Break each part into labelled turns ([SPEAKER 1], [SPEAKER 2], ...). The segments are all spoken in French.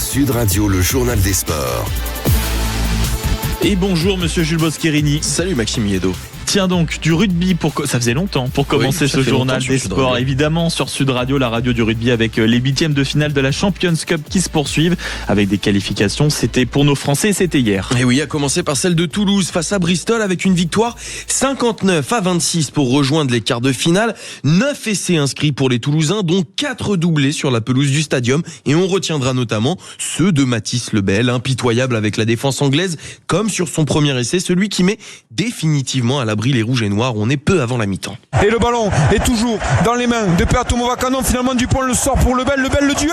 [SPEAKER 1] Sud Radio, le journal des sports.
[SPEAKER 2] Et bonjour monsieur Jules Boscherini.
[SPEAKER 3] Salut Maxime Yeddo.
[SPEAKER 2] Tiens donc, du rugby, ça faisait longtemps pour commencer ce journal des sports. Évidemment, sur Sud Radio, la radio du rugby, avec les 8e de finale de la Champions Cup qui se poursuivent avec des qualifications. C'était pour nos Français, c'était hier.
[SPEAKER 3] Et oui, à commencer par celle de Toulouse face à Bristol avec une victoire 59-26 pour rejoindre les quarts de finale. 9 essais inscrits pour les Toulousains, dont 4 doublés sur la pelouse du stadium. Et on retiendra notamment ceux de Mathys Lebel, impitoyable avec la défense anglaise, comme sur son premier essai, celui qui met définitivement à l'abri les rouges et noirs. On est peu avant la mi-temps.
[SPEAKER 4] Et le ballon est toujours dans les mains de Peato Movakanon. Finalement Dupont le sort pour Lebel le duel.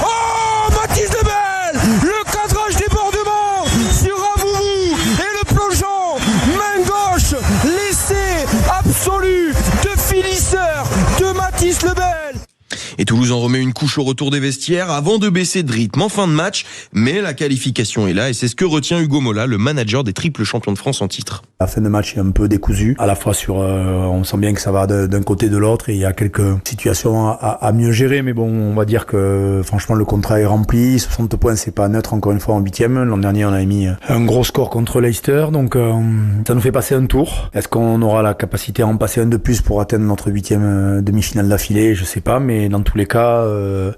[SPEAKER 4] Oh, Mathys Lebel, le cadrage débordement sur Avouvou et le plongeon main gauche, l'essai absolu de finisseur de Mathys Lebel.
[SPEAKER 3] Et Toulouse en remet une couche au retour des vestiaires avant de baisser de rythme en fin de match. Mais la qualification est là et c'est ce que retient Hugo Mola, le manager des triples champions de France en titre.
[SPEAKER 5] La fin de match est un peu décousue, à la fois sur, on sent bien que ça va d'un côté de l'autre et il y a quelques situations à mieux gérer. Mais bon, on va dire que franchement le contrat est rempli. 60 points, c'est pas neutre encore une fois en 8e. L'an dernier, on avait mis un gros score contre Leicester, donc ça nous fait passer un tour. Est-ce qu'on aura la capacité à en passer un de plus pour atteindre notre 8e demi-finale d'affilée? Je sais pas, mais dans tous les cas, on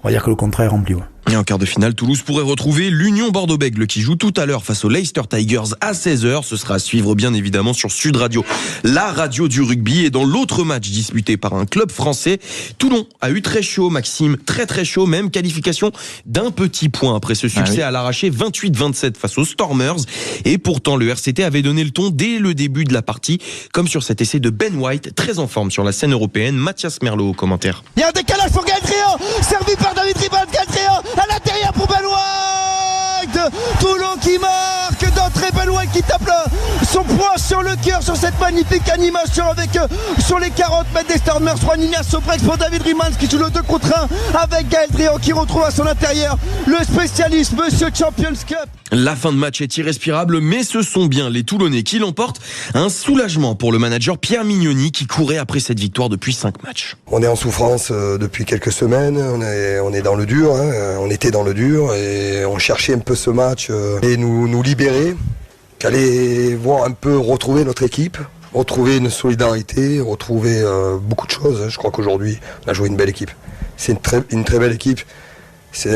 [SPEAKER 5] va dire que le contrat est rempli. Ouais.
[SPEAKER 3] Et en quart de finale, Toulouse pourrait retrouver l'Union Bordeaux-Bègles qui joue tout à l'heure face aux Leicester Tigers à 16h. Ce sera à suivre bien évidemment sur Sud Radio, la radio du rugby. Et dans l'autre match disputé par un club français, Toulon a eu très chaud, Maxime, très chaud, même qualification d'un petit point après ce succès à l'arraché 28-27 face aux Stormers. Et pourtant, le RCT avait donné le ton dès le début de la partie, comme sur cet essai de Ben White, très en forme sur la scène européenne. Mathias Merlot au commentaire.
[SPEAKER 6] Il y a un décalage pour Gaël Tréant, servi par David Riband. Gaël Tréant à l'intérieur pour Ben White. Toulon qui marque d'entrée, Ben White qui tape son poing sur le cœur sur cette magnifique animation avec sur les 40 mètres des Stormers. Juan Ignacio Brex pour David Riband qui joue le 2 contre 1 avec Gaël Tréant qui retrouve à son intérieur le spécialiste Monsieur Champions Cup.
[SPEAKER 3] La fin de match est irrespirable, mais ce sont bien les Toulonnais qui l'emportent. Un soulagement pour le manager Pierre Mignoni qui courait après cette victoire depuis 5 matchs.
[SPEAKER 7] On est en souffrance depuis quelques semaines, on est dans le dur, on était dans le dur et on cherchait un peu ce match et nous libérer, qu'aller voir un peu retrouver notre équipe, retrouver une solidarité, retrouver beaucoup de choses. Je crois qu'aujourd'hui on a joué une belle équipe. C'est une très belle équipe, c'est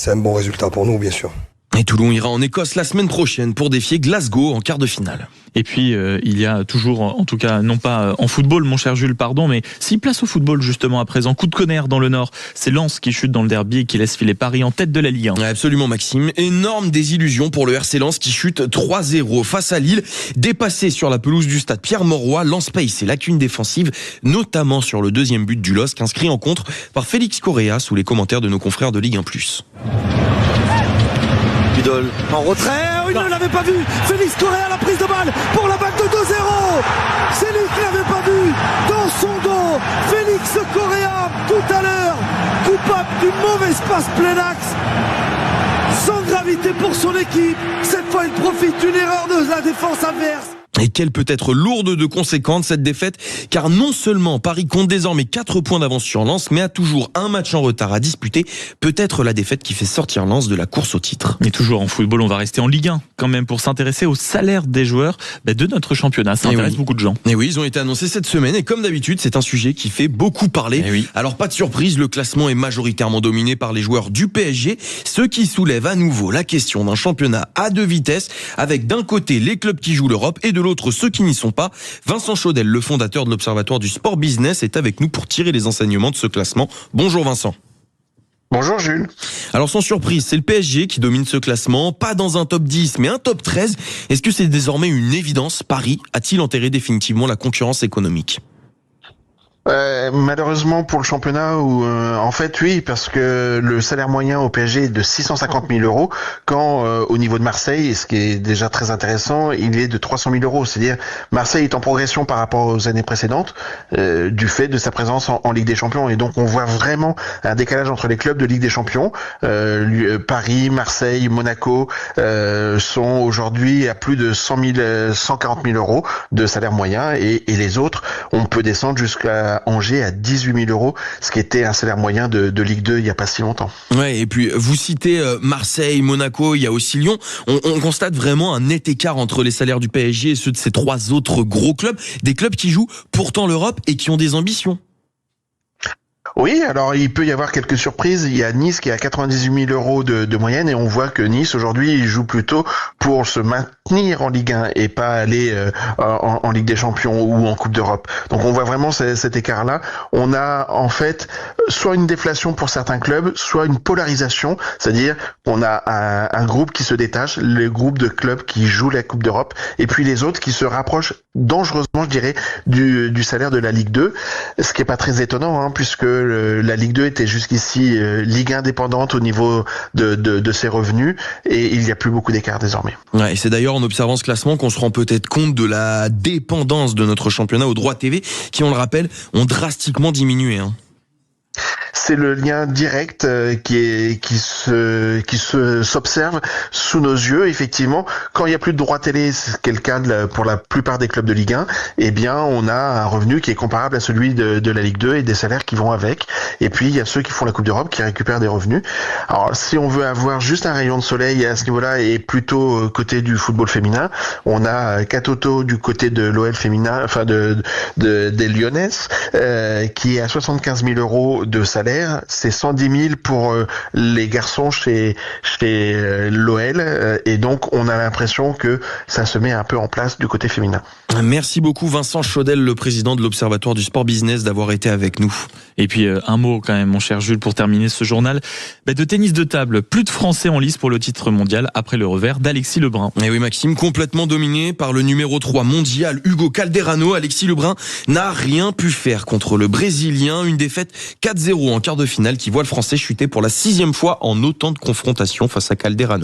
[SPEAKER 7] un bon résultat pour nous bien sûr.
[SPEAKER 3] Et Toulon ira en Écosse la semaine prochaine pour défier Glasgow en quart de finale.
[SPEAKER 2] Et puis, il y a toujours, en tout cas, non pas en football, mon cher Jules, pardon, mais si place au football justement à présent. Coup de tonnerre dans le Nord. C'est Lens qui chute dans le derby et qui laisse filer Paris en tête de la Ligue 1.
[SPEAKER 3] Absolument, Maxime. Énorme désillusion pour le RC Lens qui chute 3-0 face à Lille. Dépassé sur la pelouse du stade Pierre-Mauroy, Lens paye ses lacunes défensives, notamment sur le deuxième but du LOSC, inscrit en contre par Félix Correa sous les commentaires de nos confrères de Ligue 1+.
[SPEAKER 6] Idol en retrait, il ne l'avait pas vu. Félix Correa, la prise de balle pour la balle de 2-0. C'est lui qui l'avait pas vu dans son dos. Félix Correa, tout à l'heure, coupable d'une mauvaise passe plein axe. Sans gravité pour son équipe. Cette fois, il profite d'une erreur de la défense adverse.
[SPEAKER 3] Et quelle peut être lourde de conséquences cette défaite, car non seulement Paris compte désormais 4 points d'avance sur Lens, mais a toujours un match en retard à disputer, peut-être la défaite qui fait sortir Lens de la course au titre.
[SPEAKER 2] Et toujours en football, on va rester en Ligue 1 quand même pour s'intéresser au salaire des joueurs de notre championnat. Ça intéresse beaucoup de gens.
[SPEAKER 3] Et oui, ils ont été annoncés cette semaine et comme d'habitude, c'est un sujet qui fait beaucoup parler. Alors pas de surprise, le classement est majoritairement dominé par les joueurs du PSG, ce qui soulève à nouveau la question d'un championnat à 2 vitesses, avec d'un côté les clubs qui jouent l'Europe et de l'autre ceux qui n'y sont pas. Vincent Chaudel, le fondateur de l'Observatoire du Sport Business, est avec nous pour tirer les enseignements de ce classement. Bonjour Vincent.
[SPEAKER 8] Bonjour Jules.
[SPEAKER 3] Alors sans surprise, c'est le PSG qui domine ce classement, pas dans un top 10 mais un top 13. Est-ce que c'est désormais une évidence? Paris a-t-il enterré définitivement la concurrence économique?
[SPEAKER 8] Malheureusement pour le championnat, en fait oui, parce que le salaire moyen au PSG est de 650 000 euros, quand au niveau de Marseille, ce qui est déjà très intéressant, il est de 300 000 euros. C'est-à-dire Marseille est en progression par rapport aux années précédentes, du fait de sa présence en Ligue des Champions. Et donc on voit vraiment un décalage entre les clubs de Ligue des Champions. Paris, Marseille, Monaco sont aujourd'hui à plus de 140 000 euros de salaire moyen, et les autres, on peut descendre jusqu'à à Angers à 18 000 euros, ce qui était un salaire moyen de Ligue 2 il n'y a pas si longtemps.
[SPEAKER 3] Ouais, et puis vous citez Marseille, Monaco, il y a aussi Lyon. On constate vraiment un net écart entre les salaires du PSG et ceux de ces 3 autres gros clubs, des clubs qui jouent pourtant l'Europe et qui ont des ambitions.
[SPEAKER 8] Oui, alors il peut y avoir quelques surprises. Il y a Nice qui est à 98 000 euros de moyenne et on voit que Nice aujourd'hui il joue plutôt pour se maintenir en Ligue 1 et pas aller en Ligue des Champions ou en Coupe d'Europe. Donc on voit vraiment cet écart-là. On a en fait soit une déflation pour certains clubs, soit une polarisation, c'est-à-dire qu'on a un groupe qui se détache, le groupe de clubs qui jouent la Coupe d'Europe, et puis les autres qui se rapprochent dangereusement, je dirais, du salaire de la Ligue 2, ce qui est pas très étonnant, puisque la Ligue 2 était jusqu'ici Ligue indépendante au niveau de ses revenus, et il n'y a plus beaucoup d'écart désormais.
[SPEAKER 3] Ouais, et c'est d'ailleurs en observant ce classement qu'on se rend peut-être compte de la dépendance de notre championnat aux droits TV, qui, on le rappelle, ont drastiquement diminué.
[SPEAKER 8] C'est le lien direct qui s'observe sous nos yeux. Effectivement, quand il n'y a plus de droits télé, c'est le cas pour la plupart des clubs de Ligue 1, eh bien, on a un revenu qui est comparable à celui de la Ligue 2 et des salaires qui vont avec. Et puis, il y a ceux qui font la Coupe d'Europe qui récupèrent des revenus. Alors, si on veut avoir juste un rayon de soleil à ce niveau-là et plutôt côté du football féminin, on a Katoto du côté de l'OL féminin, enfin des Lyonnaises, qui est à 75 000 euros de salaire. C'est 110 000 pour les garçons chez l'OL, et donc on a l'impression que ça se met un peu en place du côté féminin.
[SPEAKER 3] Merci beaucoup Vincent Chaudel, le président de l'Observatoire du Sport Business, d'avoir été avec nous.
[SPEAKER 2] Et puis un mot quand même, mon cher Jules, pour terminer ce journal de tennis de table. Plus de Français en lice pour le titre mondial après le revers d'Alexis Lebrun.
[SPEAKER 3] Et oui Maxime, complètement dominé par le numéro 3 mondial Hugo Calderano, Alexis Lebrun n'a rien pu faire contre le Brésilien. Une défaite 4-0 en quart de finale qui voit le Français chuter pour la 6e fois en autant de confrontations face à Calderano.